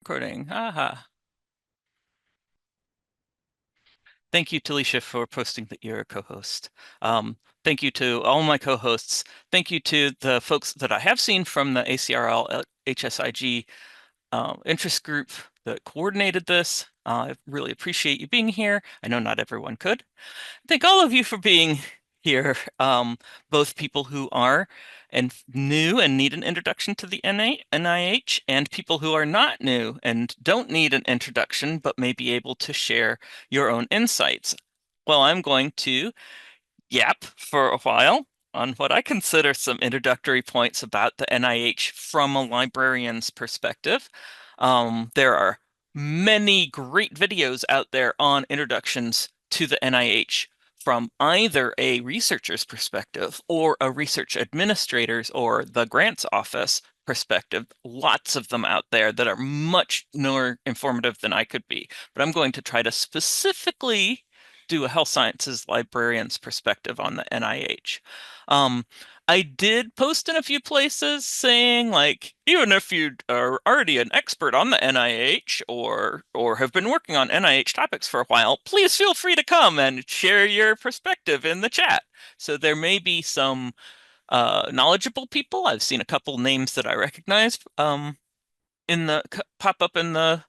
Recording. Haha. Thank you, Talisha, for posting that you're a co-host. Thank you to all my co-hosts. Thank you to the folks that I have seen from the ACRL HSIG interest group that coordinated this. I really appreciate you being here. I know not everyone could. Thank all of you for being here, both people who are and new and need an introduction to the NIH, and people who are not new and don't need an introduction but may be able to share your own insights. Well, I'm going to yap for a while on what I consider some introductory points about the NIH from a librarian's perspective. There are many great videos out there on introductions to the NIH from either a researcher's perspective or a research administrator's or the grants office perspective. Lots of them out there that are much more informative than I could be. But I'm going to try to specifically do a health sciences librarian's perspective on the NIH. I did post in a few places saying, like, even if you are already an expert on the NIH or have been working on NIH topics for a while, please feel free to come and share your perspective in the chat. So there may be some knowledgeable people. I've seen a couple names that I recognize in the pop up in the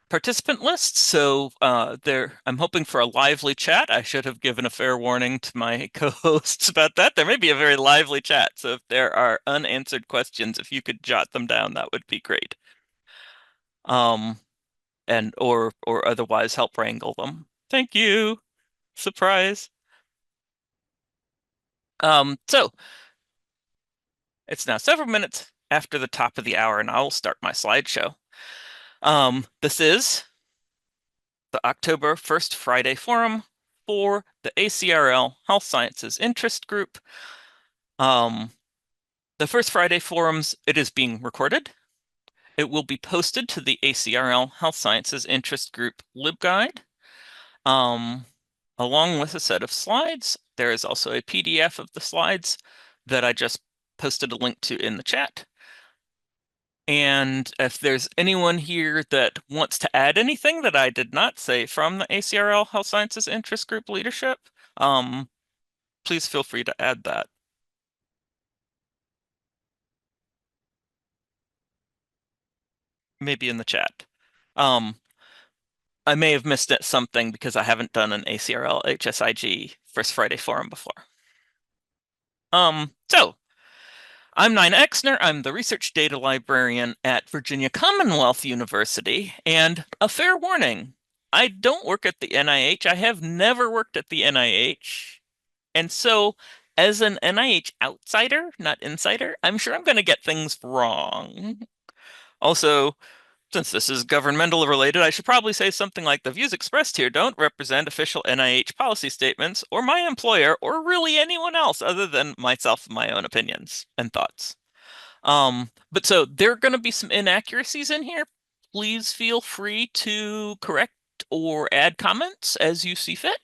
participant list. So I'm hoping for a lively chat. I should have given a fair warning to my co-hosts about that. There may be a very lively chat. So if there are unanswered questions, if you could jot them down, that would be great. Um, and or otherwise help wrangle them. Thank you. Surprise. So it's now several minutes after the top of the hour, and I'll start my slideshow. This is the October 1st Friday Forum for the ACRL Health Sciences Interest Group. The First Friday Forums, it is being recorded. It will be posted to the ACRL Health Sciences Interest Group LibGuide, along with a set of slides. There is also a PDF of the slides that I just posted a link to in the chat. And if there's anyone here that wants to add anything that I did not say from the ACRL Health Sciences Interest Group leadership, please feel free to add that. Maybe in the chat. I may have missed something because I haven't done an ACRL HSIG First Friday Forum before. So I'm Nina Exner. I'm the research data librarian at Virginia Commonwealth University, and a fair warning, I don't work at the NIH. I have never worked at the NIH. And so as an NIH outsider, not insider, I'm sure I'm going to get things wrong. Also, since this is governmental related, I should probably say something like the views expressed here don't represent official NIH policy statements or my employer or really anyone else other than myself and my own opinions and thoughts. But so there are going to be some inaccuracies in here. Please feel free to correct or add comments as you see fit.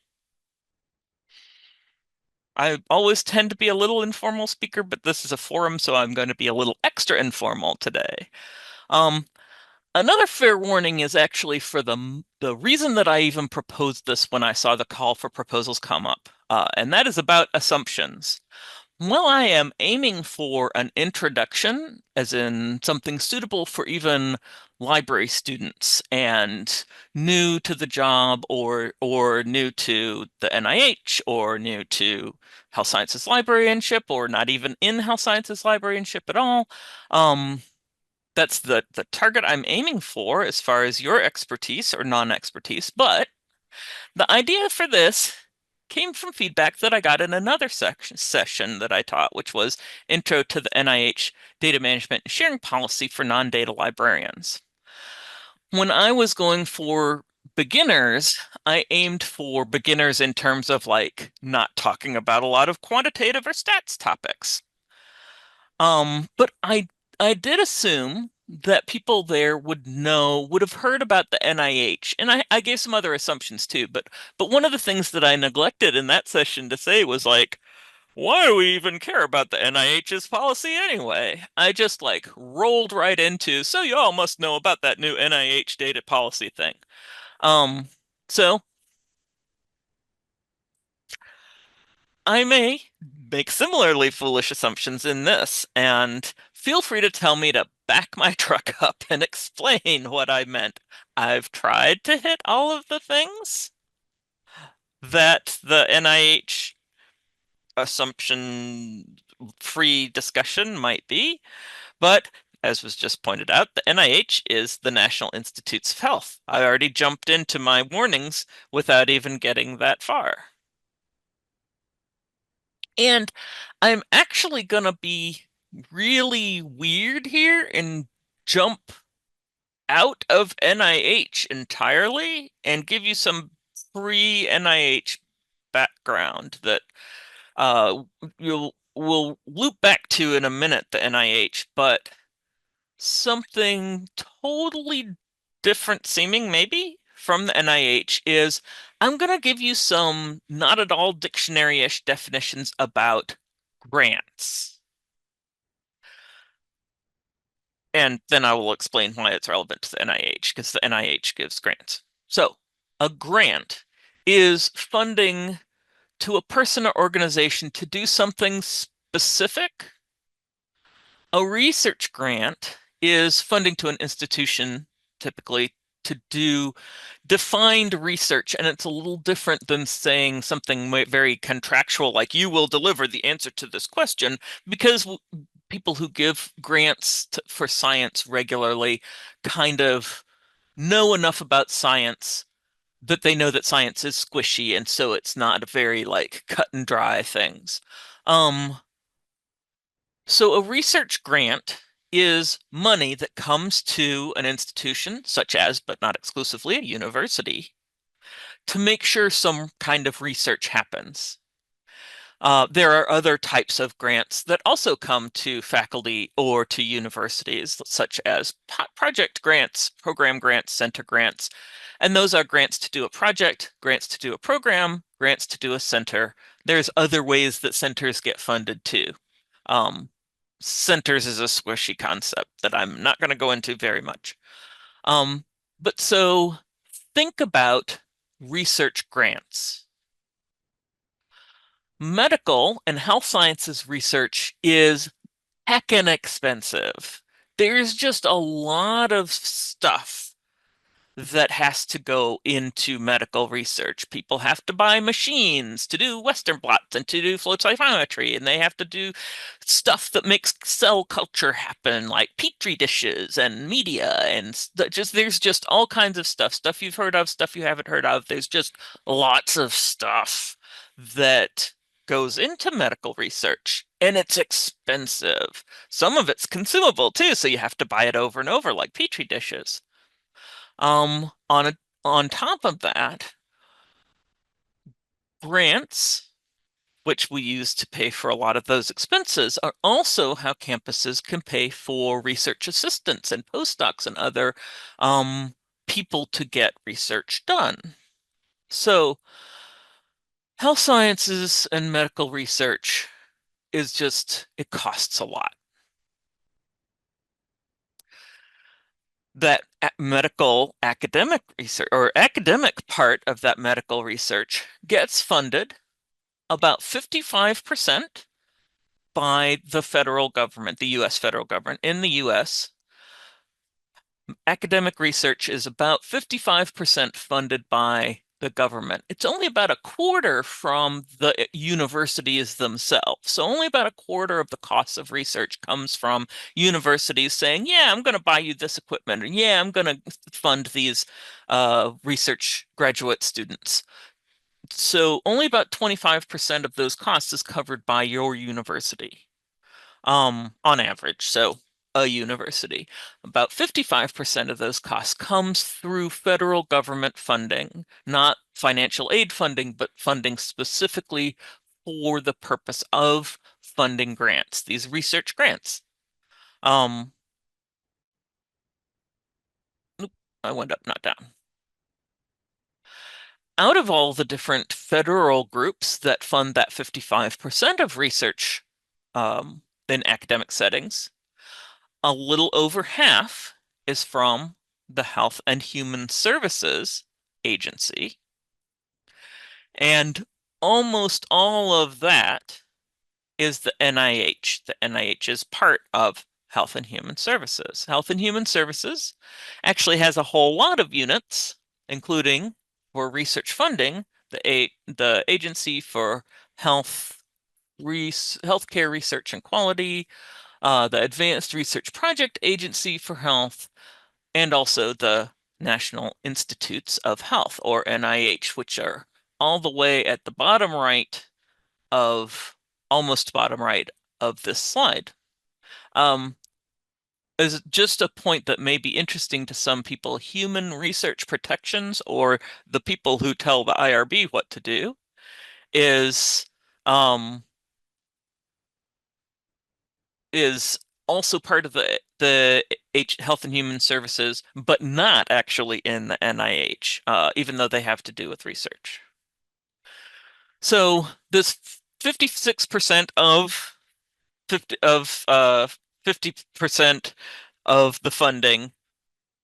I always tend to be a little informal speaker, but this is a forum, so I'm going to be a little extra informal today. Another fair warning is actually for the reason that I even proposed this when I saw the call for proposals come up, and that is about assumptions. While I am aiming for an introduction, as in something suitable for even library students and new to the job or new to the NIH or new to health sciences librarianship or not even in health sciences librarianship at all, that's the target I'm aiming for as far as your expertise or non-expertise. But the idea for this came from feedback that I got in another session that I taught, which was Intro to the NIH Data Management and Sharing Policy for Non-Data Librarians. When I was going for beginners, I aimed for beginners in terms of like not talking about a lot of quantitative or stats topics. But I did assume that people there would have heard about the NIH, and I gave some other assumptions too. But one of the things that I neglected in that session to say was like, Why do we even care about the NIH's policy anyway? I just like rolled right into, so you all must know about that new NIH data policy thing. Um, so I may make similarly foolish assumptions in this, and feel free to tell me to back my truck up and explain what I meant. I've tried to hit all of the things that the NIH assumption free discussion might be, but as was just pointed out, the NIH is the National Institutes of Health. I already jumped into my warnings without even getting that far. And I'm actually gonna be really weird here and jump out of NIH entirely and give you some pre-NIH background that uh, we'll loop back to in a minute, the NIH, but something totally different seeming, maybe, from the NIH is I'm going to give you some not at all dictionary-ish definitions about grants. And then I will explain why it's relevant to the NIH, because the NIH gives grants. So, a grant is funding to a person or organization to do something specific. A research grant is funding to an institution, typically, to do defined research, and it's a little different than saying something very contractual, like you will deliver the answer to this question, because people who give grants for science regularly kind of know enough about science that they know that science is squishy, and so it's not very like cut and dry things. Um, so a research grant is money that comes to an institution, such as, but not exclusively, a university, to make sure some kind of research happens. There are other types of grants that also come to faculty or to universities, such as project grants, program grants, center grants. And those are grants to do a project, grants to do a program, grants to do a center. There's other ways that centers get funded too. Um, Centers is a squishy concept that I'm not going to go into very much. Um, but so think about research grants. Medical and health sciences research is heckin' expensive. There's just a lot of stuff that has to go into medical research. People have to buy machines to do Western blots and to do flow cytometry, and they have to do stuff that makes cell culture happen, like petri dishes and media, and just there's just all kinds of stuff you've heard of, stuff you haven't heard of. There's just lots of stuff that goes into medical research, and it's expensive. Some of it's consumable too, so you have to buy it over and over, like petri dishes. On top of that, grants, which we use to pay for a lot of those expenses, are also how campuses can pay for research assistants and postdocs and other people to get research done. So, health sciences and medical research is just, it costs a lot. That medical academic research or academic part of that medical research gets funded about 55% by the federal government, the US federal government. In the US, academic research is about 55% funded by the government. It's only about a quarter from the universities themselves. So only about a quarter of the cost of research comes from universities saying, yeah, I'm going to buy you this equipment, and yeah, I'm going to fund these research graduate students. So only about 25% of those costs is covered by your university, on average. So a university. About 55% of those costs comes through federal government funding, not financial aid funding, but funding specifically for the purpose of funding grants, these research grants. Um, I went up, not down. out of all the different federal groups that fund that 55% of research in academic settings, a little over half is from the Health and Human Services Agency, and almost all of that is the NIH. The NIH is part of Health and Human Services. Health and Human Services actually has a whole lot of units, including for research funding, the Agency for Healthcare Research and Quality, the Advanced Research Project Agency for Health, and also the National Institutes of Health, or NIH, which are all the way at the bottom right of, almost bottom right of this slide. As just a point that may be interesting to some people, human research protections, or the people who tell the IRB what to do, is um, is also part of the Health and Human Services, but not actually in the NIH, even though they have to do with research. So this 56% of 50% of the funding.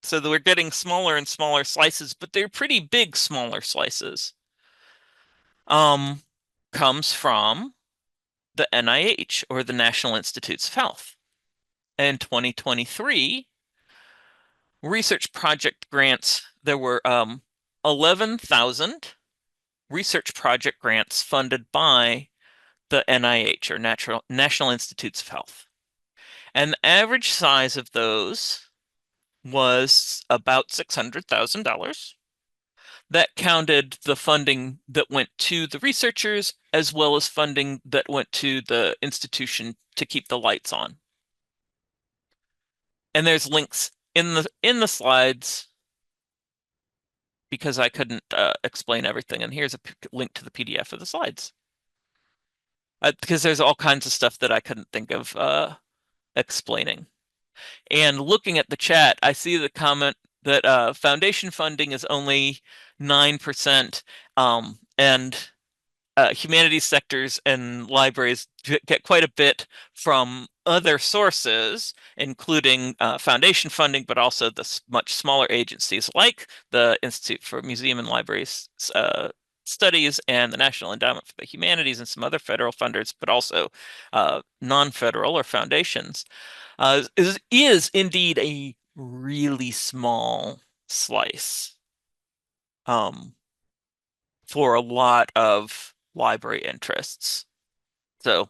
So that we're getting smaller and smaller slices, but they're pretty big smaller slices. Comes from the NIH, or the National Institutes of Health. In 2023, research project grants, there were 11,000 research project grants funded by the NIH, or National Institutes of Health. And the average size of those was about $600,000. That counted the funding that went to the researchers, as well as funding that went to the institution to keep the lights on. And there's links in the slides, because I couldn't explain everything. And here's a link to the PDF of the slides. Because there's all kinds of stuff that I couldn't think of explaining. And looking at the chat, I see the comment that foundation funding is only 9%, and humanities sectors and libraries get quite a bit from other sources, including foundation funding, but also the much smaller agencies like the Institute for Museum and Library Studies and the National Endowment for the Humanities, and some other federal funders, but also non-federal or foundations. Is indeed a really small slice for a lot of library interests. So,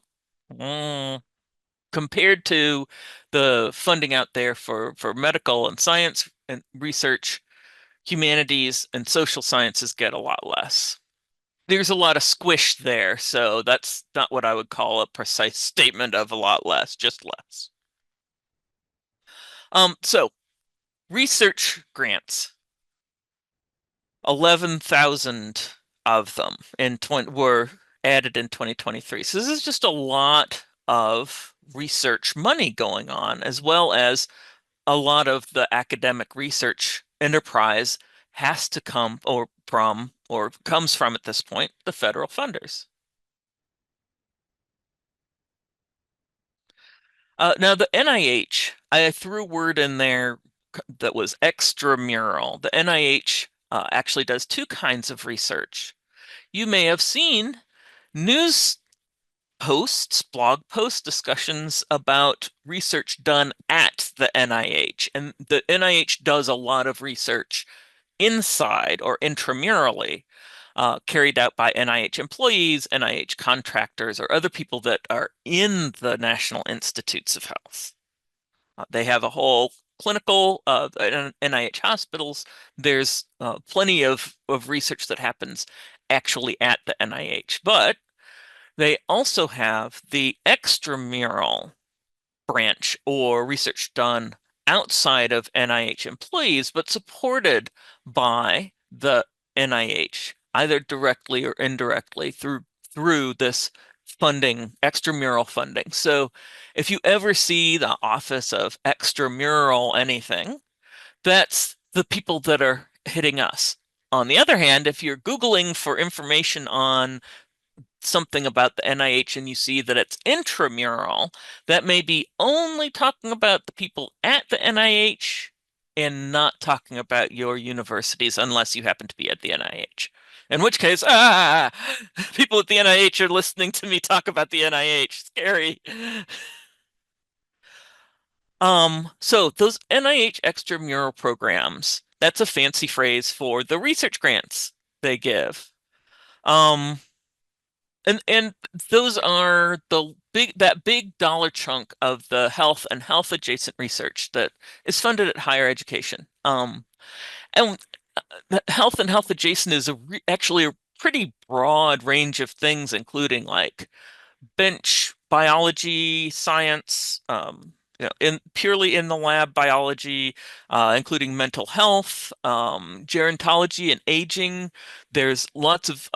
compared to the funding out there for medical and science and research, humanities and social sciences get a lot less. There's a lot of squish there, so that's not what I would call a precise statement of a lot less, just less. So research grants, 11,000 of them were added in 2023. So this is just a lot of research money going on, as well as a lot of the academic research enterprise has to come or comes from, at this point, the federal funders. Now the NIH, I threw a word in there that was extramural. The NIH actually does two kinds of research. You may have seen news posts, blog post discussions about research done at the NIH. And the NIH does a lot of research inside or intramurally, carried out by NIH employees, NIH contractors, or other people that are in the National Institutes of Health. They have a whole clinical NIH hospitals. There's plenty of research that happens actually at the NIH, but they also have the extramural branch, or research done outside of NIH employees, but supported by the NIH, either directly or indirectly through this funding, extramural funding. So if you ever see the office of extramural anything, that's the people that are hitting us. On the other hand, if you're Googling for information on something about the NIH and you see that it's intramural, that may be only talking about the people at the NIH and not talking about your universities unless you happen to be at the NIH. In which case, people at the NIH are listening to me talk about the NIH. Scary. So those NIH extramural programs, that's a fancy phrase for the research grants they give. Um, and those are that big dollar chunk of the health and health adjacent research that is funded at higher education. And health and health adjacent is actually a pretty broad range of things, including like bench biology, science, purely in the lab biology, including mental health, gerontology and aging. There's lots of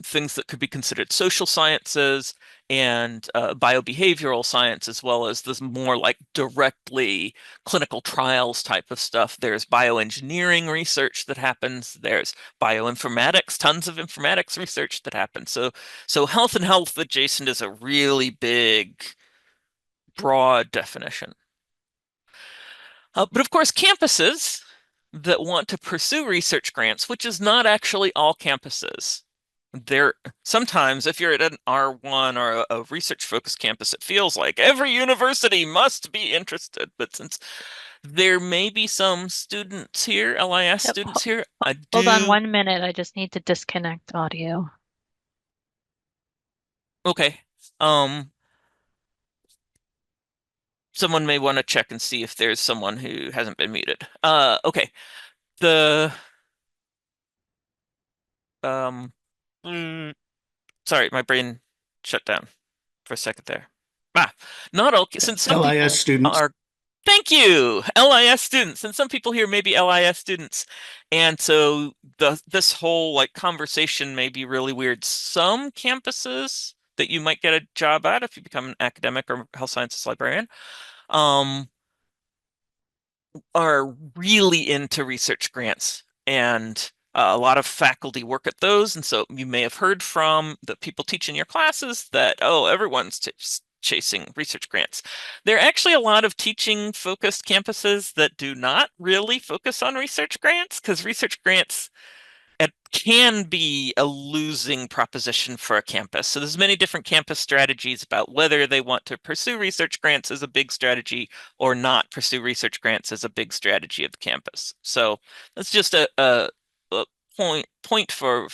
things that could be considered social sciences and biobehavioral science, as well as this more like directly clinical trials type of stuff. There's bioengineering research that happens. There's bioinformatics, tons of informatics research that happens. So health and health adjacent is a really big, broad definition. But of course, campuses that want to pursue research grants, which is not actually all campuses. There, sometimes if you're at an R1 or a research-focused campus, it feels like every university must be interested. But since there may be some students here, LIS Yep. students here, I Hold on do. 1 minute. I just need to disconnect audio. Okay. Someone may want to check and see if there's someone who hasn't been muted. Okay. The um mm, sorry, my brain shut down for a second there. Ah, not okay. Since some LIS people students. are, thank you, LIS students, and some people here may be LIS students, and so this whole like conversation may be really weird. Some campuses that you might get a job at if you become an academic or health sciences librarian, um, are really into research grants, and a lot of faculty work at those. And so you may have heard from the people teaching your classes that, oh, everyone's chasing research grants. There are actually a lot of teaching focused campuses that do not really focus on research grants because research grants it can be a losing proposition for a campus. So there's many different campus strategies about whether they want to pursue research grants as a big strategy or not pursue research grants as a big strategy of the campus. So that's just a point for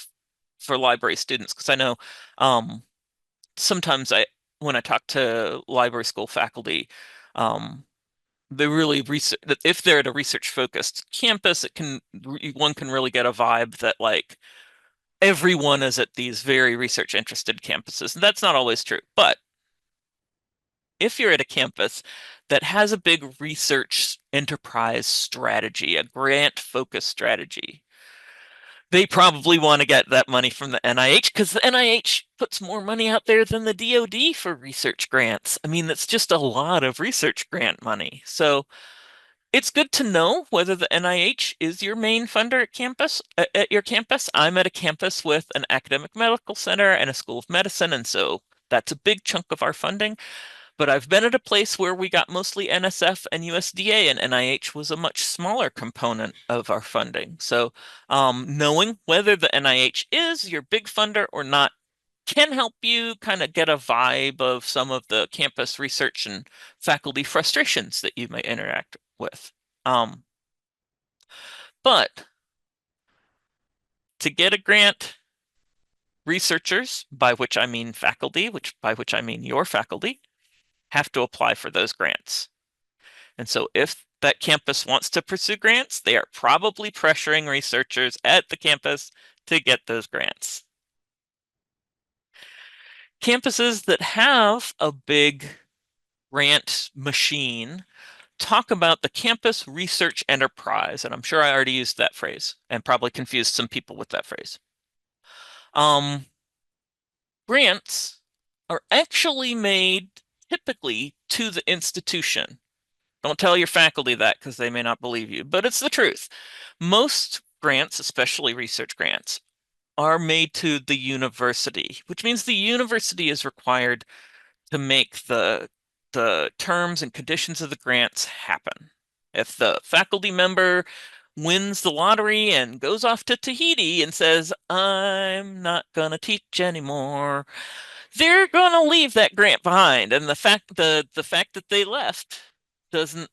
library students because I know sometimes when I talk to library school faculty, um, they really research that if they're at a research focused campus, one can really get a vibe that like everyone is at these very research interested campuses. And that's not always true. But if you're at a campus that has a big research enterprise strategy, a grant focused strategy, they probably want to get that money from the NIH because the NIH puts more money out there than the DoD for research grants. I mean, that's just a lot of research grant money. So it's good to know whether the NIH is your main funder at your campus. I'm at a campus with an academic medical center and a school of medicine, and so that's a big chunk of our funding. But I've been at a place where we got mostly NSF and USDA, and NIH was a much smaller component of our funding. So knowing whether the NIH is your big funder or not can help you kind of get a vibe of some of the campus research and faculty frustrations that you might interact with. Um, but to get a grant, researchers, by which I mean faculty, by which I mean your faculty, have to apply for those grants. And so if that campus wants to pursue grants, they are probably pressuring researchers at the campus to get those grants. Campuses that have a big grant machine talk about the campus research enterprise, and I'm sure I already used that phrase and probably confused some people with that phrase. Grants are actually made typically to the institution. Don't tell your faculty that because they may not believe you, but it's the truth. Most grants, especially research grants, are made to the university, which means the university is required to make the terms and conditions of the grants happen. If the faculty member wins the lottery and goes off to Tahiti and says, I'm not gonna teach anymore, they're gonna leave that grant behind. And the fact that they left doesn't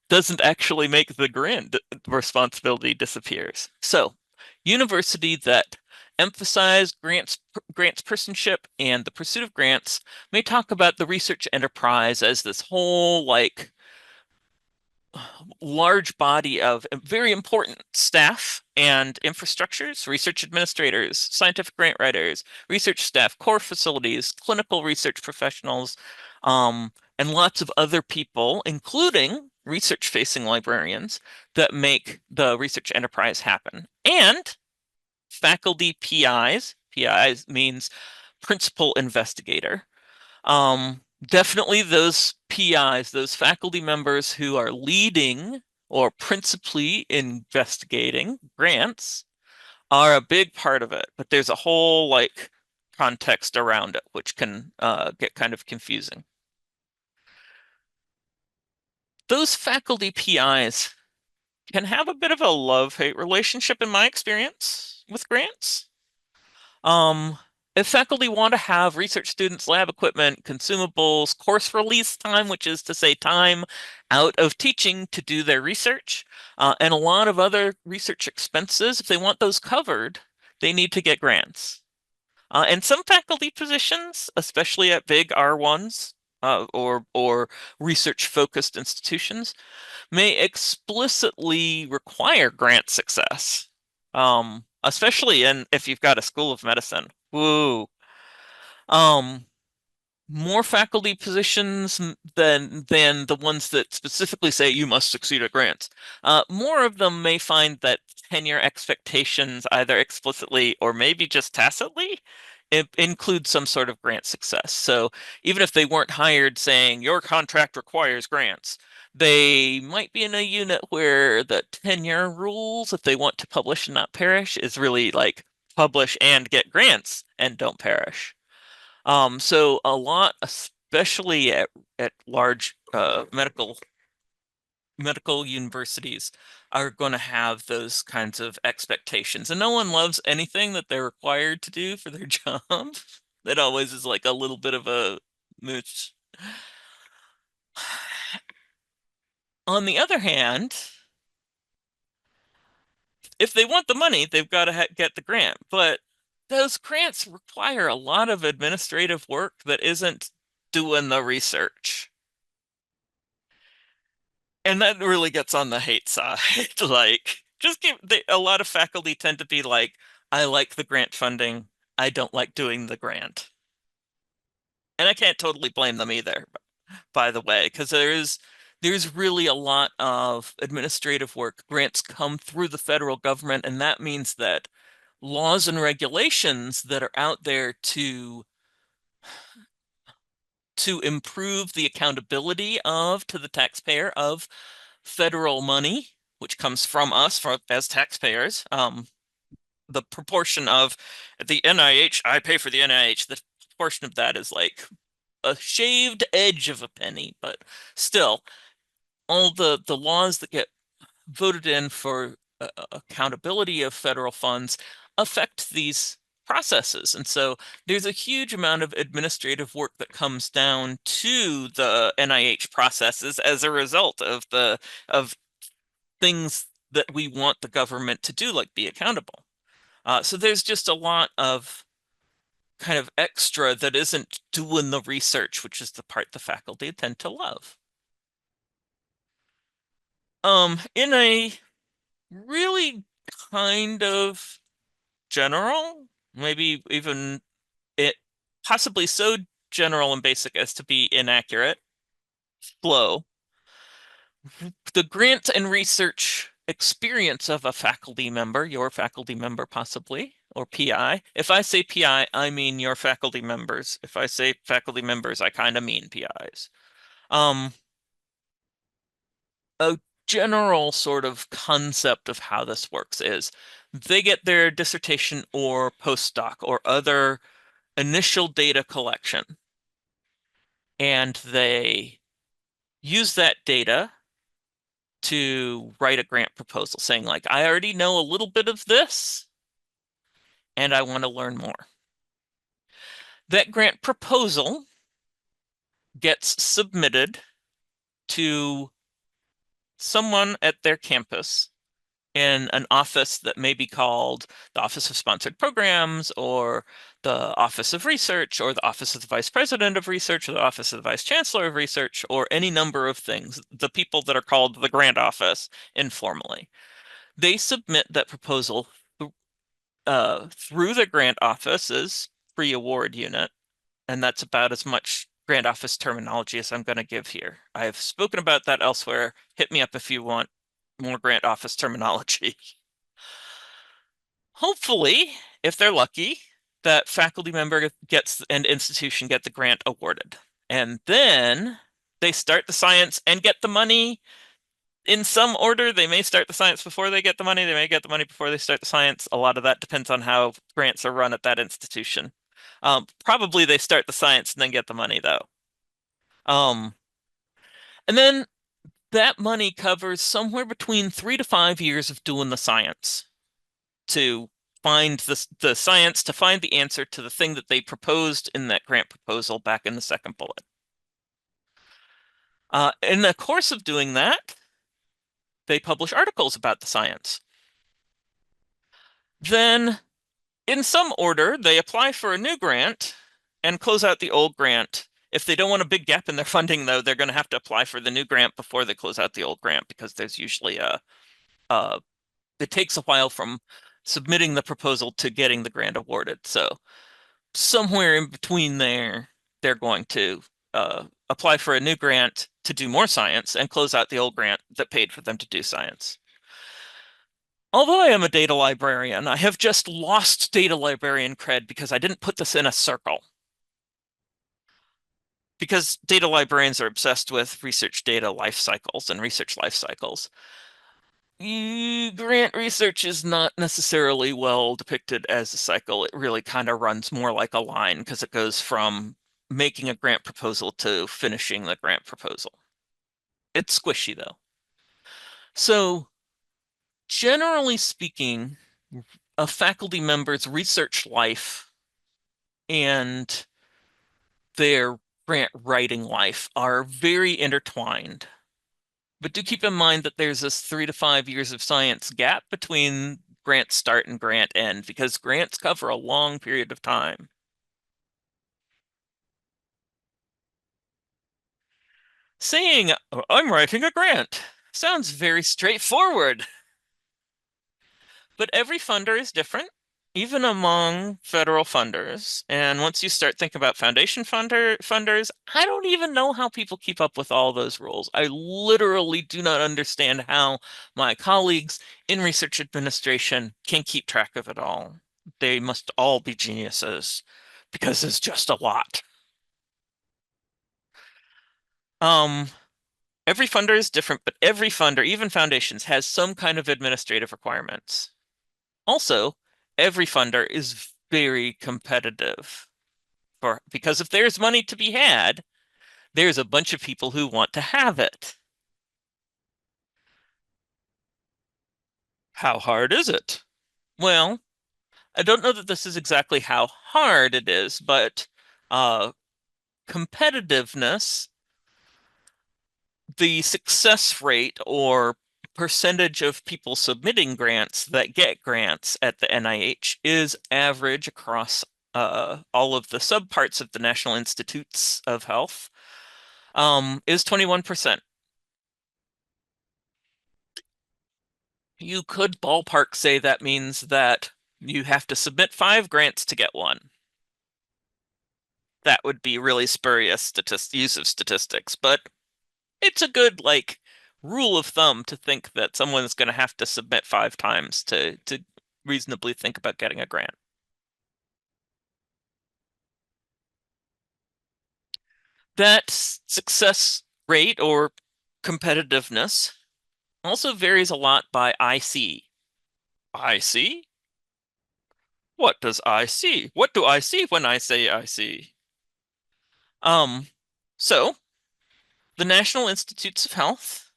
doesn't actually make the grant responsibility disappears. So, university that emphasize grants personship and the pursuit of grants may talk about the research enterprise as this whole like large body of very important staff and infrastructures, research administrators, scientific grant writers, research staff, core facilities, clinical research professionals, and lots of other people, including research-facing librarians, that make the research enterprise happen. And faculty PIs, PIs means principal investigator, definitely those PIs, those faculty members who are leading or principally investigating grants are a big part of it, but there's a whole like context around it, which can get kind of confusing. Those faculty PIs can have a bit of a love-hate relationship in my experience with grants. Um, if faculty want to have research students' lab equipment, consumables, course release time, which is to say time out of teaching to do their research, and a lot of other research expenses, if they want those covered, they need to get grants. And some faculty positions, especially at big R1s, or research-focused institutions, may explicitly require grant success. Especially if you've got a school of medicine. Woo. Um, More faculty positions than the ones that specifically say you must succeed at grants. More of them may find that tenure expectations, either explicitly or maybe just tacitly, include some sort of grant success. So even if they weren't hired saying your contract requires grants, they might be in a unit where the tenure rules, if they want to publish and not perish, is really like publish and get grants and don't perish. So a lot, especially at large medical universities, are going to have those kinds of expectations, and no one loves anything that they're required to do for their job. That always is like a little bit of a mooch. On the other hand, if they want the money, they've got to get the grant, but those grants require a lot of administrative work that isn't doing the research. And that really gets on the hate side. Like, a lot of faculty tend to be like, I like the grant funding. I don't like doing the grant. And I can't totally blame them either, by the way, because there's really a lot of administrative work. Grants come through the federal government, and that means that laws and regulations that are out there to improve the accountability to the taxpayer of federal money, which comes from us as taxpayers. The proportion of the NIH, I pay for the NIH, the proportion of that is like a shaved edge of a penny, but still, all the laws that get voted in for accountability of federal funds affect these processes. And so there's a huge amount of administrative work that comes down to the NIH processes as a result of things that we want the government to do, like be accountable. So there's just a lot of kind of extra that isn't doing the research, which is the part the faculty tend to love. In a really kind of general, maybe even it possibly so general and basic as to be inaccurate flow, the grant and research experience of a faculty member, your faculty member possibly, or PI. If I say PI, I mean your faculty members. If I say faculty members, I kind of mean PIs. Um, a general sort of concept of how this works is they get their dissertation or postdoc or other initial data collection, and they use that data to write a grant proposal saying, like, I already know a little bit of this and I want to learn more. That grant proposal gets submitted to someone at their campus in an office that may be called the Office of Sponsored Programs or the Office of Research or the Office of the Vice President of Research or the Office of the Vice Chancellor of Research or any number of things, the people that are called the grant office informally. They submit that proposal through the grant office's pre-award unit, and that's about as much grant office terminology as I'm going to give here. I've spoken about that elsewhere. Hit me up if you want more grant office terminology. Hopefully, if they're lucky, that faculty member gets and institution get the grant awarded. And then they start the science and get the money in some order. They may start the science before they get the money. They may get the money before they start the science. A lot of that depends on how grants are run at that institution. Probably they start the science and then get the money, though. Um, and then that money covers somewhere between 3 to 5 years of doing the science to find the science, to find the answer to the thing that they proposed in that grant proposal back in the second bullet. In the course of doing that, they publish articles about the science. Then, in some order, they apply for a new grant and close out the old grant. If they don't want a big gap in their funding, though, they're going to have to apply for the new grant before they close out the old grant because there's usually a it takes a while from submitting the proposal to getting the grant awarded. So somewhere in between there, they're going to apply for a new grant to do more science and close out the old grant that paid for them to do science. Although I am a data librarian, I have just lost data librarian cred because I didn't put this in a circle. Because data librarians are obsessed with research data life cycles and research life cycles. Grant research is not necessarily well depicted as a cycle. It really kind of runs more like a line because it goes from making a grant proposal to finishing the grant proposal. It's squishy though. So, generally speaking, a faculty member's research life and their grant writing life are very intertwined. But do keep in mind that there's this 3 to 5 years of science gap between grant start and grant end because grants cover a long period of time. Saying, "Oh, I'm writing a grant" sounds very straightforward, but every funder is different, even among federal funders. And once you start thinking about foundation funders, I don't even know how people keep up with all those rules. I literally do not understand how my colleagues in research administration can keep track of it all. They must all be geniuses because it's just a lot. Um, every funder is different, but every funder, even foundations, has some kind of administrative requirements. Also, every funder is very competitive because if there's money to be had, there's a bunch of people who want to have it. How hard is it? Well, I don't know that this is exactly how hard it is, but uh, competitiveness, the success rate or percentage of people submitting grants that get grants at the NIH is average across all of the subparts of the National Institutes of Health, is 21%. You could ballpark say that means that you have to submit 5 grants to get one. That would be really spurious use of statistics, but it's a good like rule of thumb to think that someone's going to have to submit 5 times to reasonably think about getting a grant. That success rate or competitiveness Also varies a lot by IC. IC? What does I see? What do I see when I say I see? Um, so the National Institutes of Health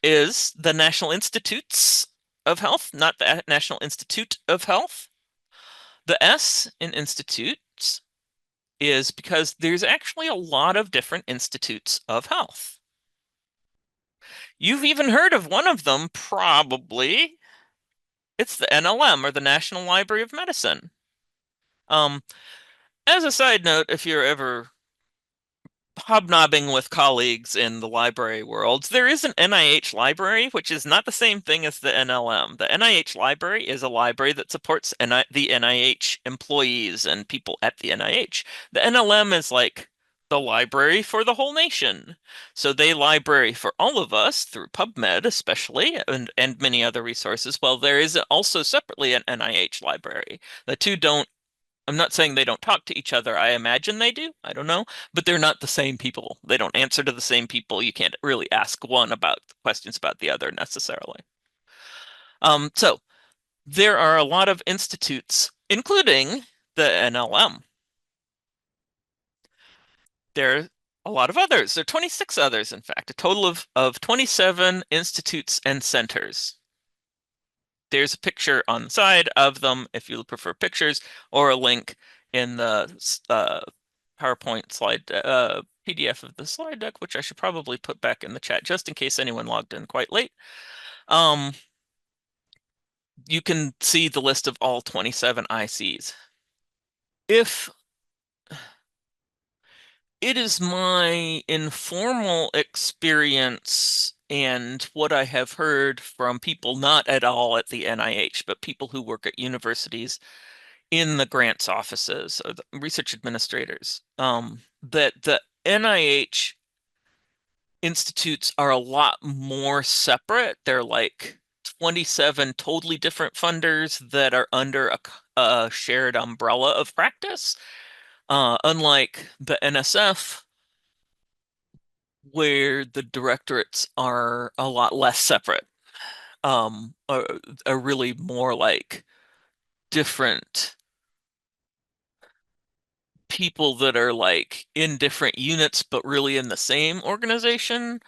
is the National Institutes of Health, not the National Institute of Health. The S in institutes is because there's actually a lot of different institutes of health. You've even heard of one of them, probably. It's the NLM, or the National Library of Medicine. Um, as a side note, if you're ever hobnobbing with colleagues in the library world, there is an NIH library, which is not the same thing as the NLM. The NIH library is a library that supports the NIH employees and people at the NIH. The NLM is like the library for the whole nation. So they library for all of us through PubMed, especially, and many other resources. Well, there is also separately an NIH library. The two don't I'm not saying they don't talk to each other. I imagine they do. I don't know. But they're not the same people. They don't answer to the same people. You can't really ask one about questions about the other necessarily. So there are a lot of institutes, including the NLM. There are a lot of others. There are 26 others, in fact, a total of 27 institutes and centers. There's a picture on the side of them if you prefer pictures, or a link in the PowerPoint slide PDF of the slide deck, which I should probably put back in the chat just in case anyone logged in quite late. Um, you can see the list of all 27 ICs. If it is my informal experience and what I have heard from people not at all at the NIH, but people who work at universities in the grants offices or the research administrators, that the NIH institutes are a lot more separate. They're like 27 totally different funders that are under a shared umbrella of practice, unlike the NSF, where the directorates are a lot less separate, are really more like different people that are like in different units, but really in the same organization.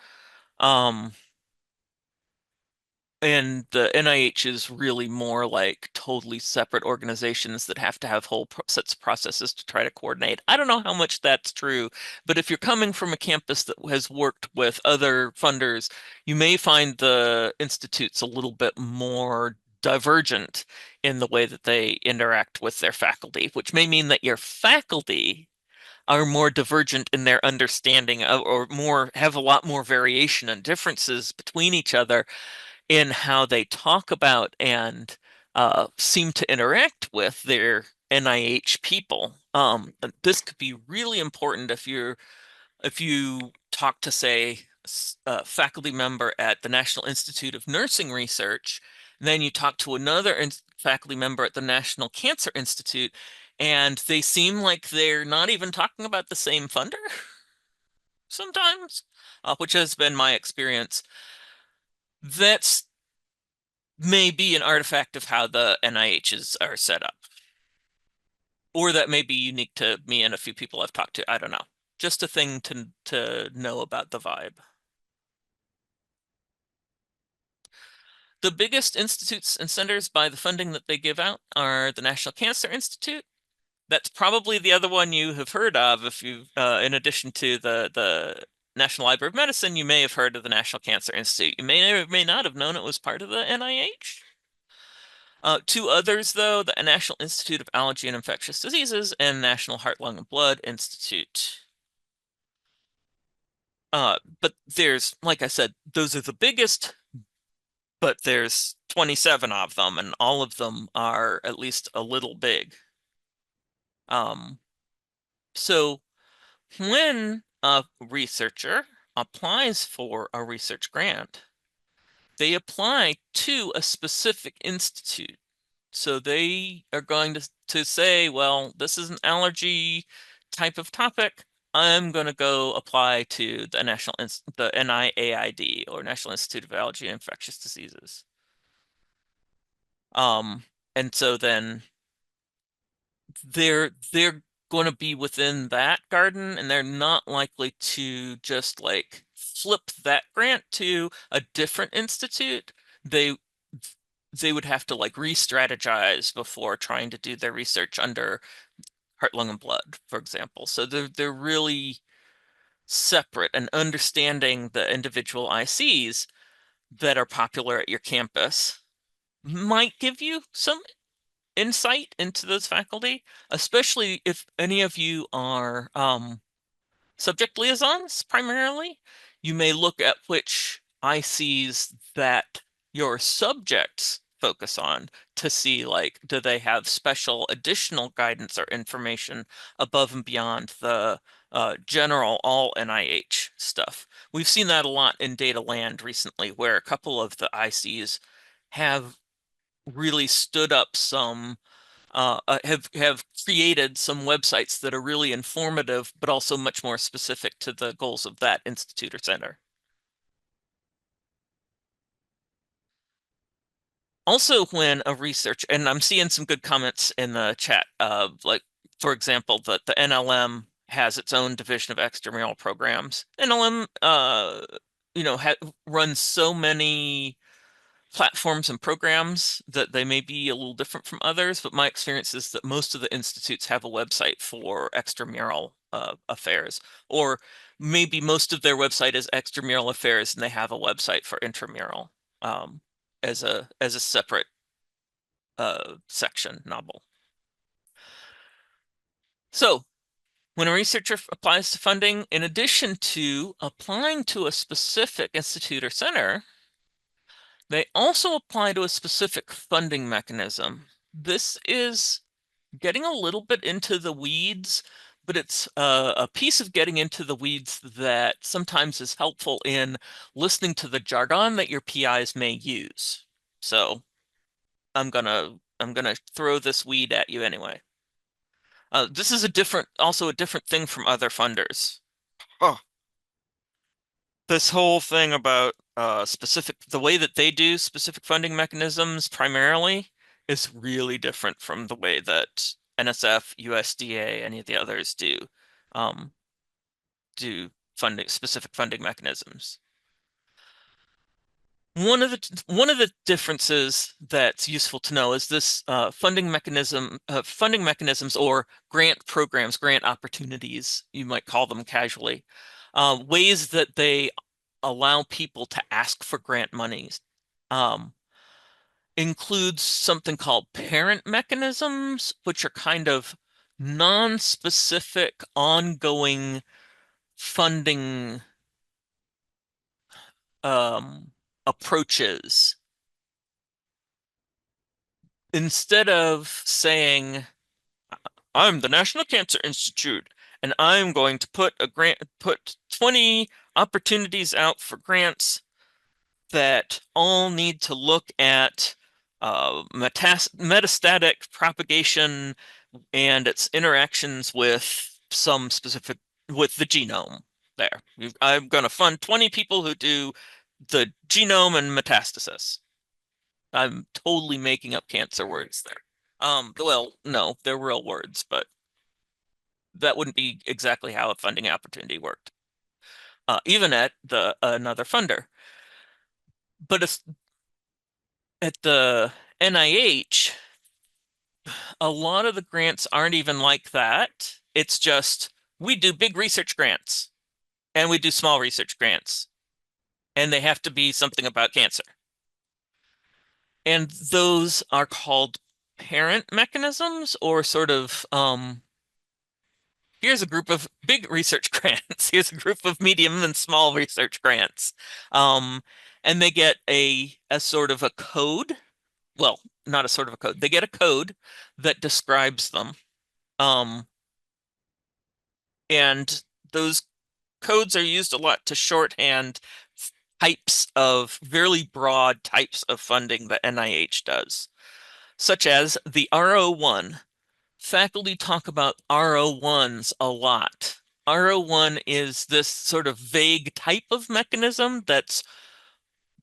Um, and the NIH is really more like totally separate organizations that have to have whole sets of processes to try to coordinate. I don't know how much that's true, but if you're coming from a campus that has worked with other funders, you may find the institutes a little bit more divergent in the way that they interact with their faculty, which may mean that your faculty are more divergent in their understanding of, or more have a lot more variation and differences between each other in how they talk about and seem to interact with their NIH people. This could be really important if you talk to, say, a faculty member at the National Institute of Nursing Research, then you talk to another faculty member at the National Cancer Institute, and they seem like they're not even talking about the same funder sometimes, which has been my experience. That's may be an artifact of how the NIHs are set up, or that may be unique to me and a few people I've talked to. I don't know. Just a thing to know about the vibe. The biggest institutes and centers by the funding that they give out are the National Cancer Institute. That's probably the other one you have heard of. If you, in addition to the National Library of Medicine, you may have heard of the National Cancer Institute. You may or may not have known it was part of the NIH. Two others, though, the National Institute of Allergy and Infectious Diseases and National Heart, Lung, and Blood Institute. But there's, like I said, those are the biggest, but there's 27 of them, and all of them are at least a little big. Um, so when a researcher applies for a research grant, they apply to a specific institute. So they are going to say, well, this is an allergy type of topic. I'm going to go apply to the NIAID, or National Institute of Allergy and Infectious Diseases. Um, and so then they're going to be within that garden, and they're not likely to just like flip that grant to a different institute. They they would have to like re-strategize before trying to do their research under heart, lung, and blood, for example. So they're really separate, and understanding the individual ICs that are popular at your campus might give you some insight into those faculty, especially if any of you are subject liaisons primarily. You may look at which ICs that your subjects focus on to see, like, do they have special additional guidance or information above and beyond the general all NIH stuff. We've seen that a lot in data land recently, where a couple of the ICs have really stood up some have created some websites that are really informative, but also much more specific to the goals of that institute or center. Also, when a research, and I'm seeing some good comments in the chat, like, for example, the NLM has its own division of extramural programs. NLM, runs so many platforms and programs that they may be a little different from others, but my experience is that most of the institutes have a website for extramural affairs, or maybe most of their website is extramural affairs and they have a website for intramural um, as a separate section novel. So when a researcher applies to funding, in addition to applying to a specific institute or center, they also apply to a specific funding mechanism. This is getting a little bit into the weeds, but it's a piece of getting into the weeds that sometimes is helpful in listening to the jargon that your PIs may use. So I'm gonna throw this weed at you anyway. This is also a different thing from other funders. Oh, this whole thing about the way that they do specific funding mechanisms primarily is really different from the way that NSF, USDA, any of the others um, do specific funding mechanisms. One of the differences that's useful to know is this funding mechanisms, or grant programs, grant opportunities, you might call them casually, ways that they allow people to ask for grant monies. Um, Includes something called parent mechanisms, which are kind of non-specific, ongoing funding approaches. Instead of saying, I'm the National Cancer Institute, and I'm going to put 20 opportunities out for grants that all need to look at metastatic propagation and its interactions with with the genome. There, I'm going to fund 20 people who do the genome and metastasis. I'm totally making up cancer words there. Well, no, they're real words, but that wouldn't be exactly how a funding opportunity worked, even at the another funder. But at the NIH, a lot of the grants aren't even like that. It's just, we do big research grants and we do small research grants, and they have to be something about cancer. And those are called parent mechanisms, or sort of here's a group of big research grants. Here's a group of medium and small research grants. Um, and they get a sort of a code. Well, not a sort of a code. They get a code that describes them. Um, and those codes are used a lot to shorthand very broad types of funding that NIH does, such as the R01. Faculty talk about R01s a lot. R01 is this sort of vague type of mechanism that's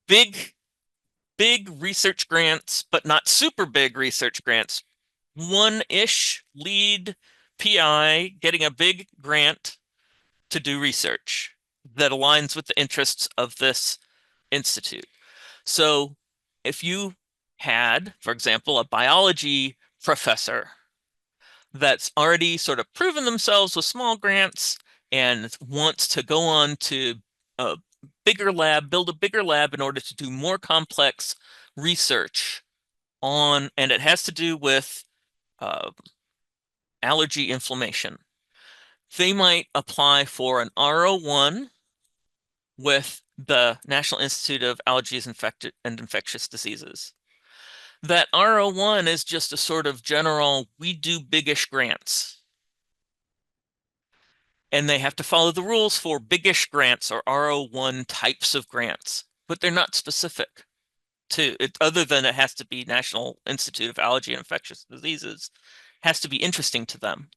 big, big research grants, but not super big research grants. One-ish lead PI getting a big grant to do research that aligns with the interests of this institute. So if you had, for example, a biology professor that's already sort of proven themselves with small grants and wants to go on to a bigger lab, build a bigger lab in order to do more complex research on, and it has to do with uh, allergy inflammation. They might apply for an R01 with the National Institute of Allergies and Infectious Diseases. That R01 is just a sort of general, we do biggish grants. And they have to follow the rules for biggish grants or R01 types of grants, but they're not specific to it, other than it has to be National Institute of Allergy and Infectious Diseases, has to be interesting to them.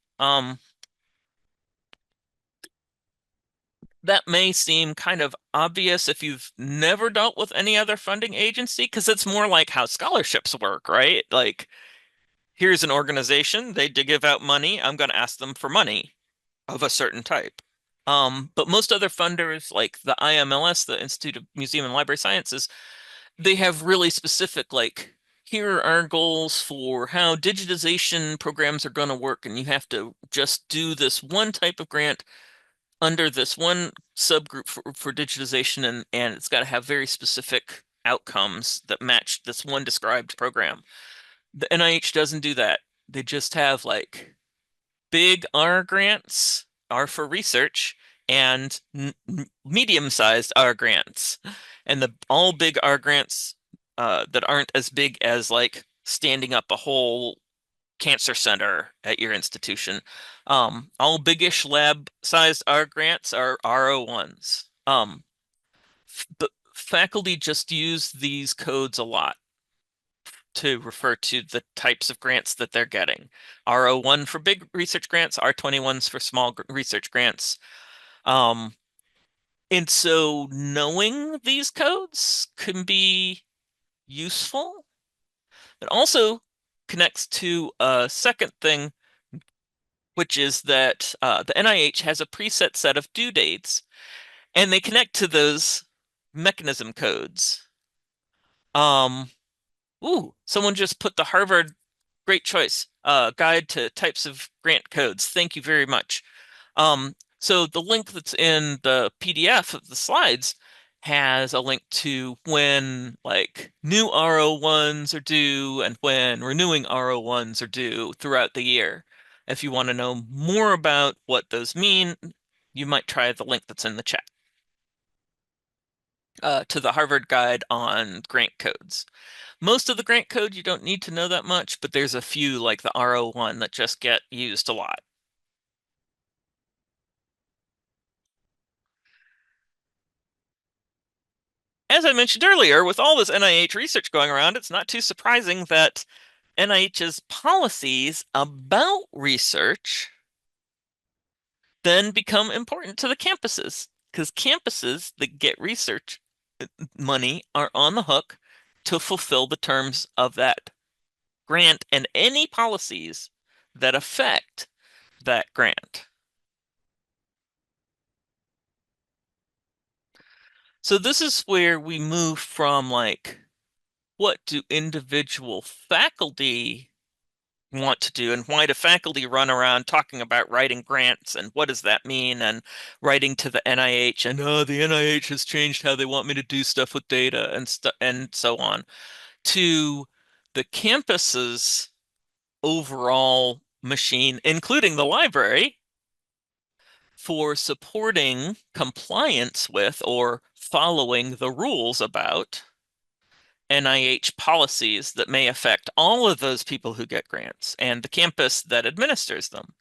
That may seem kind of obvious if you've never dealt with any other funding agency, because it's more like how scholarships work, right? Like, here's an organization, they give out money, I'm going to ask them for money of a certain type. But most other funders, like the IMLS, the Institute of Museum and Library Sciences, they have really specific, like, here are our goals for how digitization programs are going to work, and you have to just do this one type of grant under this one subgroup for digitization, and it's got to have very specific outcomes that match this one described program. The NIH doesn't do that. They just have like big R grants, R for research, and medium-sized R grants. And the all big R grants that aren't as big as like standing up a whole cancer center at your institution. All biggish lab-sized R grants are R01s. The faculty just use these codes a lot to refer to the types of grants that they're getting. R01 for big research grants, R21s for small research grants. Um, and so knowing these codes can be useful. It also connects to a second thing, which is that the NIH has a preset set of due dates, and they connect to those mechanism codes. Um, Someone just put the Harvard Great choice. Guide to types of grant codes. Thank you very much. So the link that's in the PDF of the slides has a link to when like new R01s are due and when renewing R01s are due throughout the year. If you want to know more about what those mean, you might try the link that's in the chat to the Harvard Guide on grant codes. Most of the grant code you don't need to know that much, but there's a few like the R01 that just get used a lot. As I mentioned earlier, with all this NIH research going around, it's not too surprising that NIH's policies about research then become important to the campuses, because campuses that get research money are on the hook to fulfill the terms of that grant and any policies that affect that grant. So this is where we move from like, what do individual faculty want to do and why do faculty run around talking about writing grants and what does that mean and writing to the NIH and oh the NIH has changed how they want me to do stuff with data and so on to the campus's overall machine, including the library, for supporting compliance with or following the rules about NIH policies that may affect all of those people who get grants and the campus that administers them.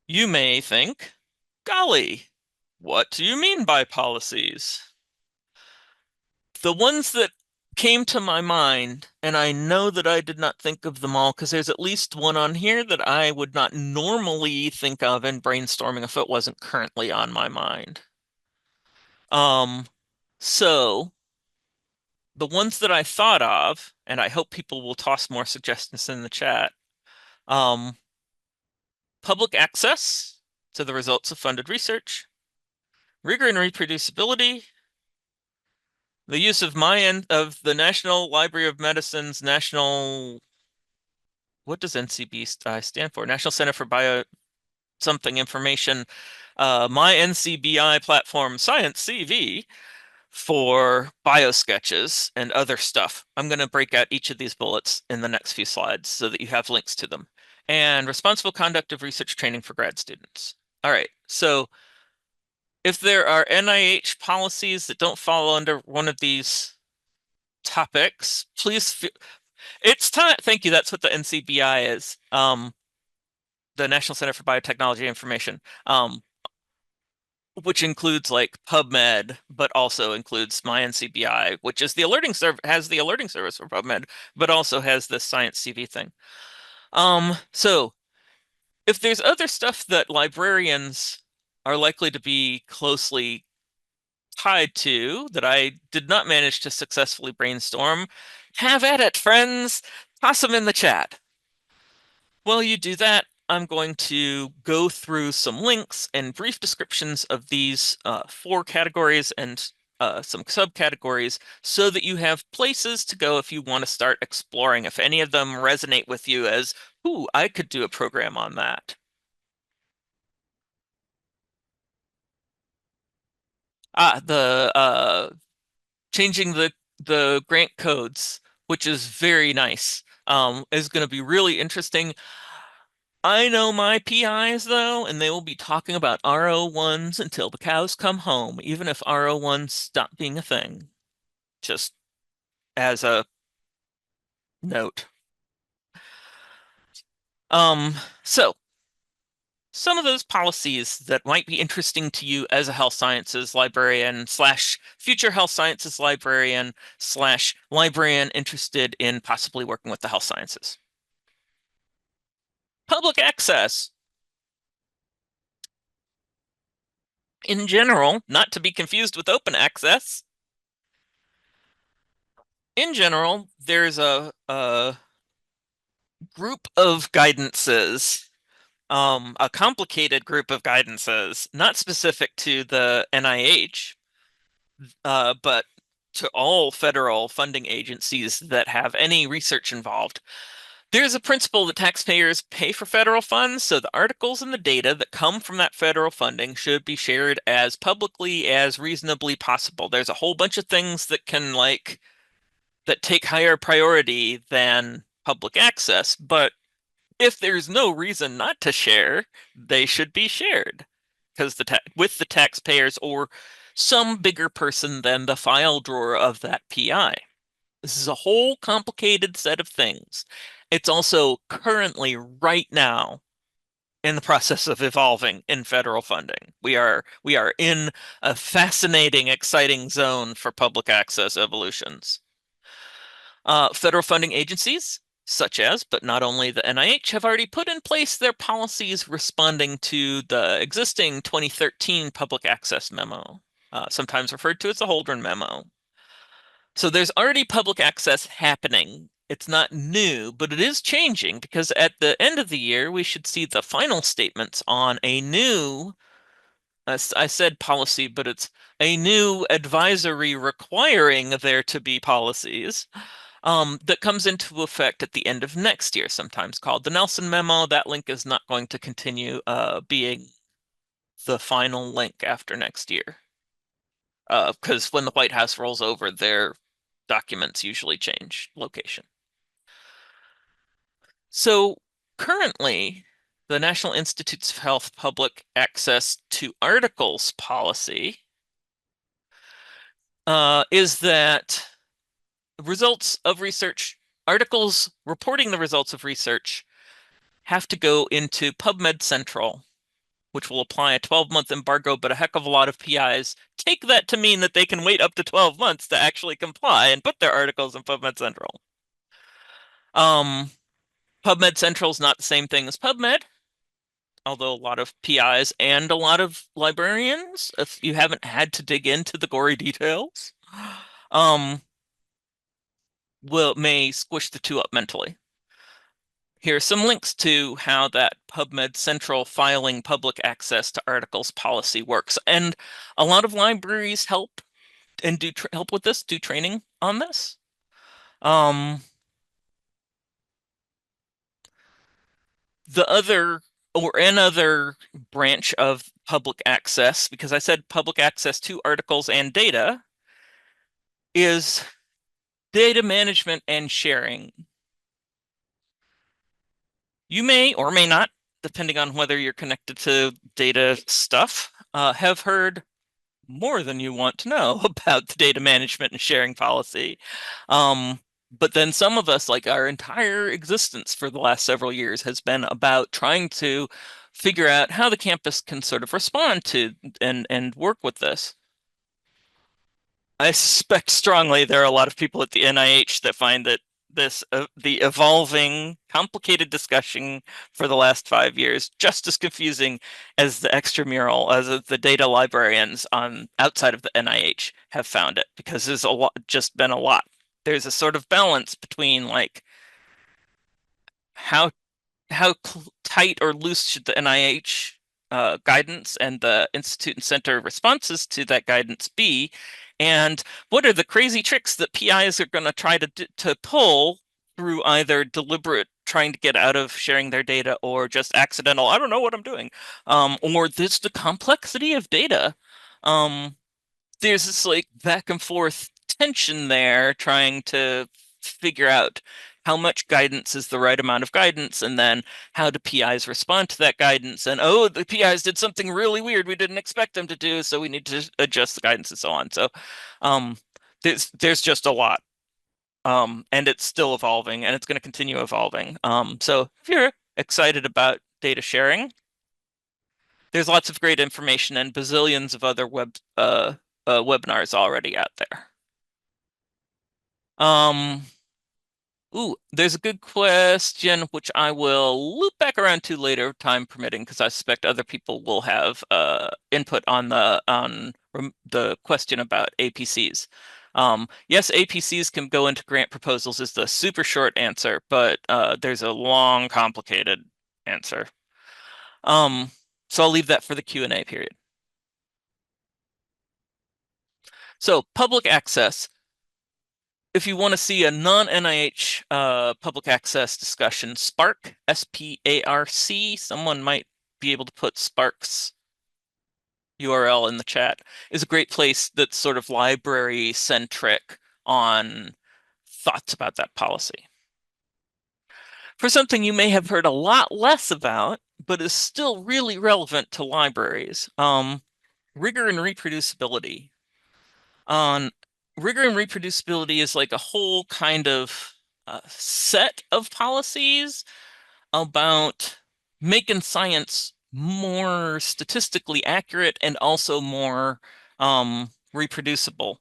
You may think, golly, what do you mean by policies? The ones that came to my mind, and I know that I did not think of them all because there's at least one on here that I would not normally think of in brainstorming if it wasn't currently on my mind. Um, so the ones that I thought of, and I hope people will toss more suggestions in the chat, um, public access to the results of funded research, rigor and reproducibility, the use of of the National Library of Medicine's National, what does NCB stand for? National Center for Bio something information, my NCBI platform Science CV for bio sketches and other stuff. I'm going to break out each of these bullets in the next few slides so that you have links to them. And responsible conduct of research training for grad students. All right, so if there are NIH policies that don't fall under one of these topics, please, it's time. Thank you. That's what the NCBI is. The National Center for Biotechnology Information, which includes like PubMed, but also includes my NCBI, which is the alerting has the alerting service for PubMed, but also has this Science CV thing. So if there's other stuff that librarians are likely to be closely tied to that I did not manage to successfully brainstorm, have at it, friends. Toss them in the chat. While you do that, I'm going to go through some links and brief descriptions of these four categories and some subcategories so that you have places to go if you want to start exploring, if any of them resonate with you as, ooh, I could do a program on that. The changing the grant codes, which is very nice, is going to be really interesting. I know my PIs though, and they will be talking about RO1s until the cows come home, even if RO1s stop being a thing. Just as a note. Um, so some of those policies that might be interesting to you as a health sciences librarian slash future health sciences librarian slash librarian interested in possibly working with the health sciences. Public access. In general, not to be confused with open access. In general, there's a group of guidances, a complicated group of guidances, not specific to the NIH, but to all federal funding agencies that have any research involved. There's a principle that taxpayers pay for federal funds, so the articles and the data that come from that federal funding should be shared as publicly as reasonably possible. There's a whole bunch of things that can that take higher priority than public access, but if there's no reason not to share, they should be shared because with the taxpayers or some bigger person than the file drawer of that PI. This is a whole complicated set of things. It's also currently right now in the process of evolving in federal funding. We are in a fascinating, exciting zone for public access evolutions. Federal funding agencies, such as, but not only the NIH, have already put in place their policies responding to the existing 2013 public access memo, sometimes referred to as the Holdren memo. So there's already public access happening. It's not new, but it is changing because at the end of the year, we should see the final statements on a new, I said policy, but it's a new advisory requiring there to be policies that comes into effect at the end of next year, sometimes called the Nelson Memo. That link is not going to continue being the final link after next year. Because when the White House rolls over, their documents usually change location. So currently, the National Institutes of Health Public Access to Articles policy is that results of research, articles reporting the results of research have to go into PubMed Central which will apply a 12-month embargo, but a heck of a lot of PIs take that to mean that they can wait up to 12 months to actually comply and put their articles in PubMed Central. Um, PubMed Central is not the same thing as PubMed, although a lot of PIs and a lot of librarians, if you haven't had to dig into the gory details, um, may squish the two up mentally. Here are some links to how that PubMed Central filing public access to articles policy works. And a lot of libraries help and do help with this, do training on this. Um, the other or another branch of public access, because I said public access to articles and data, is data management and sharing. You may or may not, depending on whether you're connected to data stuff, have heard more than you want to know about the data management and sharing policy. But then some of us, like our entire existence for the last several years, has been about trying to figure out how the campus can sort of respond to and work with this. I suspect strongly there are a lot of people at the NIH that find that the evolving, complicated discussion for the last 5 years just as confusing as the extramural, as the data librarians on outside of the NIH have found it, because there's a lot, just been a lot. There's a sort of balance between like how how tight or loose should the NIH guidance and the institute and center responses to that guidance be? And what are the crazy tricks that PIs are going to try to pull through either deliberate trying to get out of sharing their data or just accidental, I don't know what I'm doing, or this the complexity of data. Um, there's this like back and forth tension there trying to figure out how much guidance is the right amount of guidance, and then how do PIs respond to that guidance, and oh, the PIs did something really weird we didn't expect them to do, so we need to adjust the guidance and so on. So um there's just a lot. And it's still evolving and it's going to continue evolving. So if you're excited about data sharing, there's lots of great information and bazillions of other webinars already out there. Um, there's a good question which I will loop back around to later, time permitting, because I suspect other people will have input on the question about APCs. Yes, APCs can go into grant proposals is the super short answer, but there's a long, complicated answer. Um, so I'll leave that for the Q&A period. So public access. If you want to see a non-NIH public access discussion, Spark, SPARC, someone might be able to put Spark's URL in the chat, is a great place that's sort of library centric on thoughts about that policy. For something you may have heard a lot less about, but is still really relevant to libraries, rigor and reproducibility. On rigor and reproducibility is like a whole kind of set of policies about making science more statistically accurate and also more reproducible.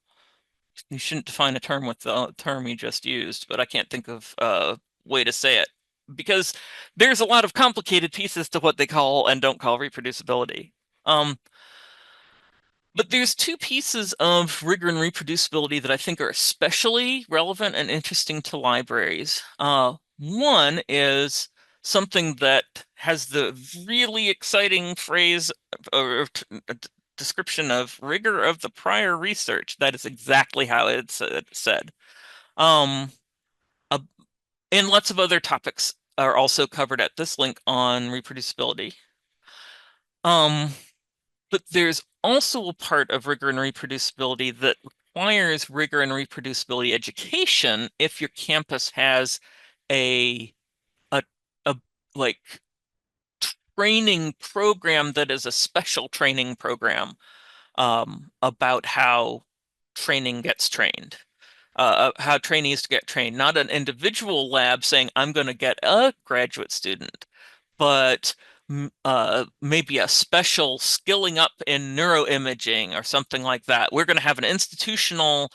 You shouldn't define a term with the term you just used, but I can't think of a way to say it because there's a lot of complicated pieces to what they call and don't call reproducibility. But there's two pieces of rigor and reproducibility that I think are especially relevant and interesting to libraries. One is something that has the really exciting phrase or description of rigor of the prior research. That is exactly how it's said. Um, uh, and lots of other topics are also covered at this link on reproducibility. Um, But there's also a part of rigor and reproducibility that requires rigor and reproducibility education if your campus has a a a like training program that is a special training program about how training gets trained. How trainees get trained, not an individual lab saying, I'm going to get a graduate student, but maybe a special skilling up in neuroimaging or something like that. We're going to have an institutional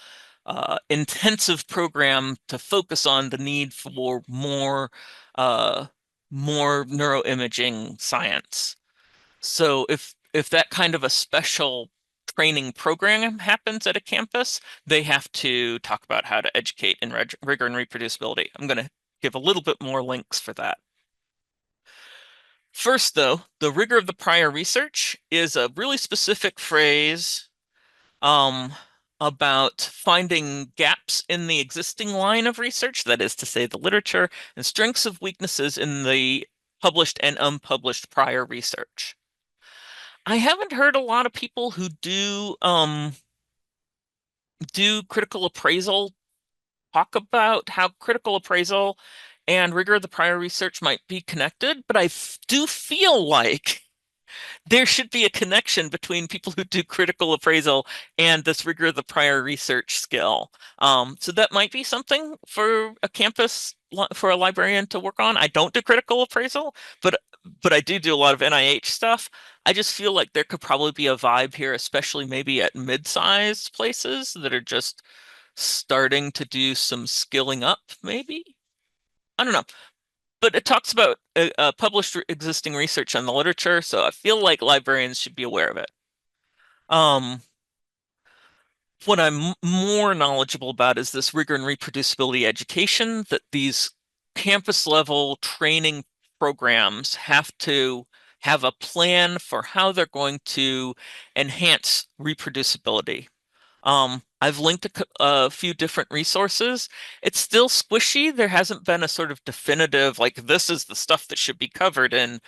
intensive program to focus on the need for uh, more neuroimaging science. So if that kind of a special training program happens at a campus, they have to talk about how to educate in rigor and reproducibility. I'm going to give a little bit more links for that. First, though, the rigor of the prior research is a really specific phrase um, about finding gaps in the existing line of research, that is to say, the literature, and strengths of weaknesses in the published and unpublished prior research. I haven't heard a lot of people who do critical appraisal talk about how critical appraisal and rigor of the prior research might be connected, but I do feel like there should be a connection between people who do critical appraisal and this rigor of the prior research skill. So that might be something for a campus for a librarian to work on. I don't do critical appraisal, but I do a lot of NIH stuff. I just feel like there could probably be a vibe here, especially maybe at mid-sized places that are just starting to do some skilling up, maybe. I don't know. But it talks about published existing research on the literature, so I feel like librarians should be aware of it. Um, what I'm more knowledgeable about is this rigor and reproducibility education that these campus level training programs have to have a plan for how they're going to enhance reproducibility. I've linked a few different resources. It's still squishy. There hasn't been a sort of definitive, like, this is the stuff that should be covered in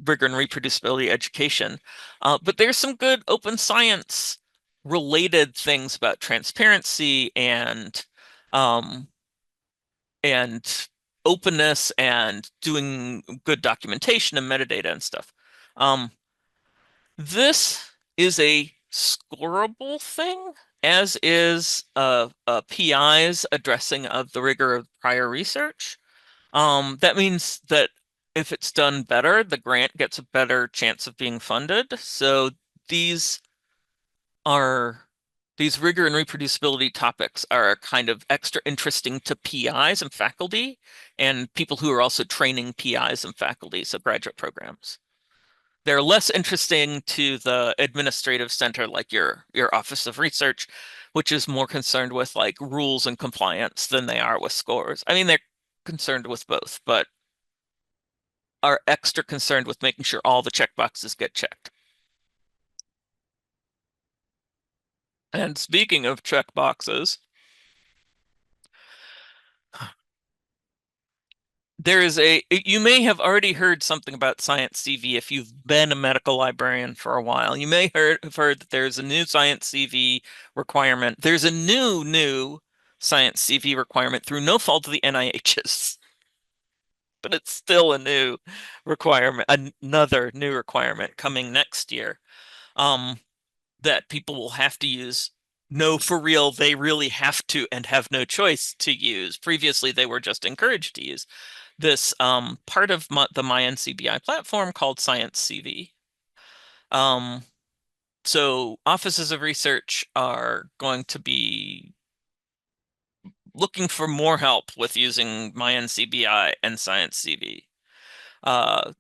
rigor and reproducibility education. But there's some good open science related things about transparency um, and openness and doing good documentation and metadata and stuff. Um, this is a scorable thing, as is a PI's addressing of the rigor of prior research. That means that if it's done better, the grant gets a better chance of being funded. So these are these rigor and reproducibility topics are kind of extra interesting to PIs and faculty and people who are also training PIs and faculty, so graduate programs. They're less interesting to the administrative center, like your Office of Research, which is more concerned with like rules and compliance than they are with scores. I mean, they're concerned with both, but are extra concerned with making sure all the checkboxes get checked. And speaking of checkboxes, you may have already heard something about Science CV if you've been a medical librarian for a while. You may have heard that there's a new Science CV requirement. There's a new Science CV requirement through no fault of the NIH's, but it's still a new requirement, another new requirement coming next year. Um, that people will have to use. No, for real, they really have to and have no choice to use. Previously, they were just encouraged to use this part of the MyNCBI platform called Science CV. Um, so offices of research are going to be looking for more help with using MyNCBI and Science CV.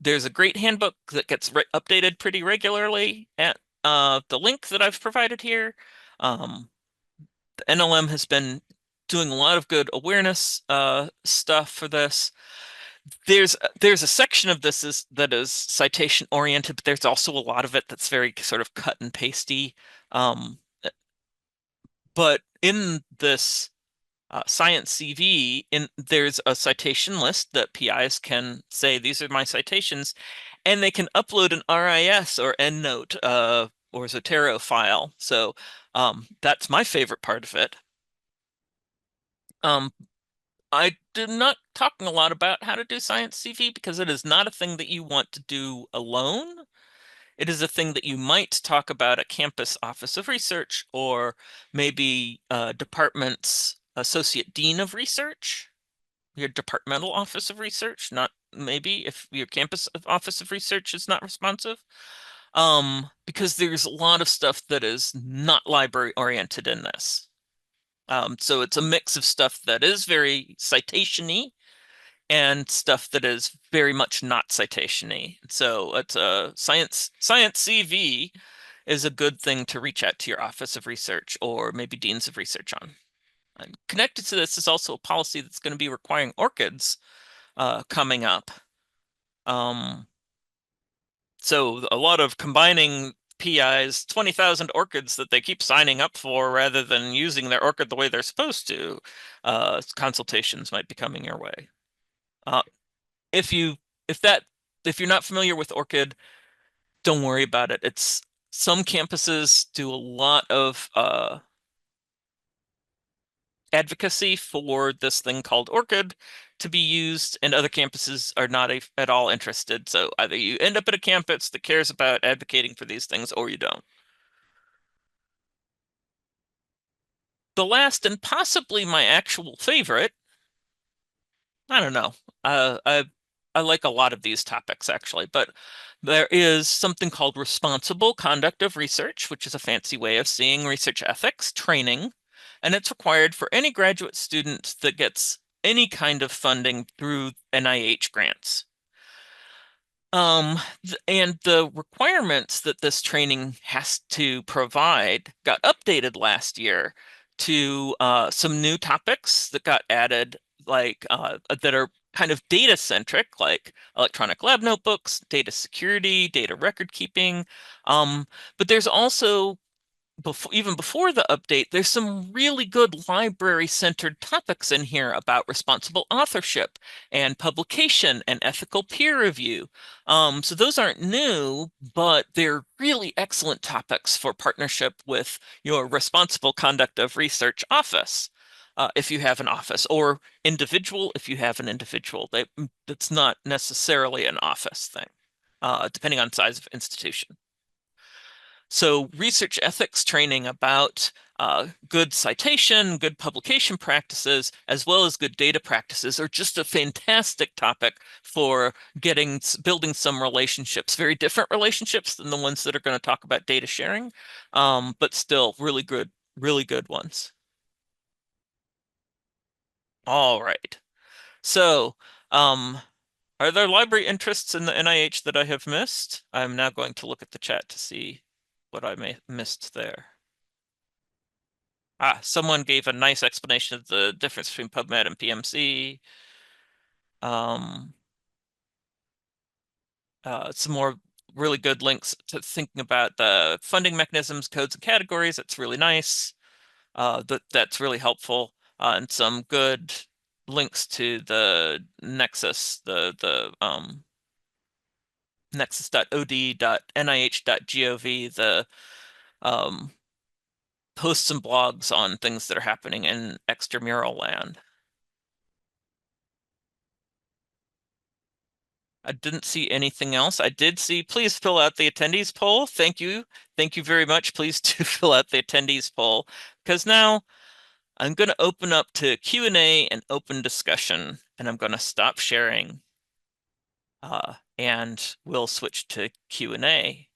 There's a great handbook that gets updated pretty regularly at the link that I've provided here. The NLM has been doing a lot of good awareness stuff for this. There's a section of this that is citation oriented, but there's also a lot of it that's very sort of cut and pasty. Um, but in this Science CV, there's a citation list that PIs can say, these are my citations, and they can upload an RIS or EndNote or Zotero file. So that's my favorite part of it. Um, I did not talking a lot about how to do Science CV because it is not a thing that you want to do alone. It is a thing that you might talk about at campus office of research or maybe department's associate dean of research, your departmental office of research, not maybe if your campus office of research is not responsive. Because there's a lot of stuff that is not library oriented in this. So it's a mix of stuff that is very citation-y and stuff that is very much not citation-y. So it's a science CV is a good thing to reach out to your Office of Research or maybe Deans of Research on. And connected to this is also a policy that's going to be requiring ORCIDs coming up. So a lot of combining PIs, 20,000 ORCIDs that they keep signing up for rather than using their ORCID the way they're supposed to, consultations might be coming your way. Uh, if you if that if you're not familiar with ORCID, don't worry about it. It's some campuses do a lot of advocacy for this thing called ORCID to be used, and other campuses are not at all interested. So either you end up at a campus that cares about advocating for these things, or you don't. The last and possibly my actual favorite, I don't know. I like a lot of these topics actually, but there is something called responsible conduct of research, which is a fancy way of seeing research ethics training, and it's required for any graduate student that gets any kind of funding through NIH grants. And the requirements that this training has to provide got updated last year to some new topics that got added, like that are kind of data centric, like electronic lab notebooks, data security, data record keeping. But there's also even before the update, there's some really good library-centered topics in here about responsible authorship and publication and ethical peer review. So those aren't new, but they're really excellent topics for partnership with your responsible conduct of research office, if you have an office, or individual if you have an individual. That's not necessarily an office thing, depending on size of institution. So research ethics training about good citation, good publication practices, as well as good data practices are just a fantastic topic for building some relationships, very different relationships than the ones that are going to talk about data sharing, but still really good ones. All right. So, um, are there library interests in the NIH that I have missed? I'm now going to look at the chat to see what I may missed there. Someone gave a nice explanation of the difference between PubMed and PMC. Um, some more really good links to thinking about the funding mechanisms, codes, and categories. That's really nice. That's really helpful. And some good links to the Nexus, the nexus.od.nih.gov, the um, posts and blogs on things that are happening in extramural land. I didn't see anything else. I did see, please fill out the attendees poll. Thank you. Thank you very much. Please do fill out the attendees poll, because now I'm going to open up to Q&A and open discussion, and I'm going to stop sharing, and we'll switch to Q&A.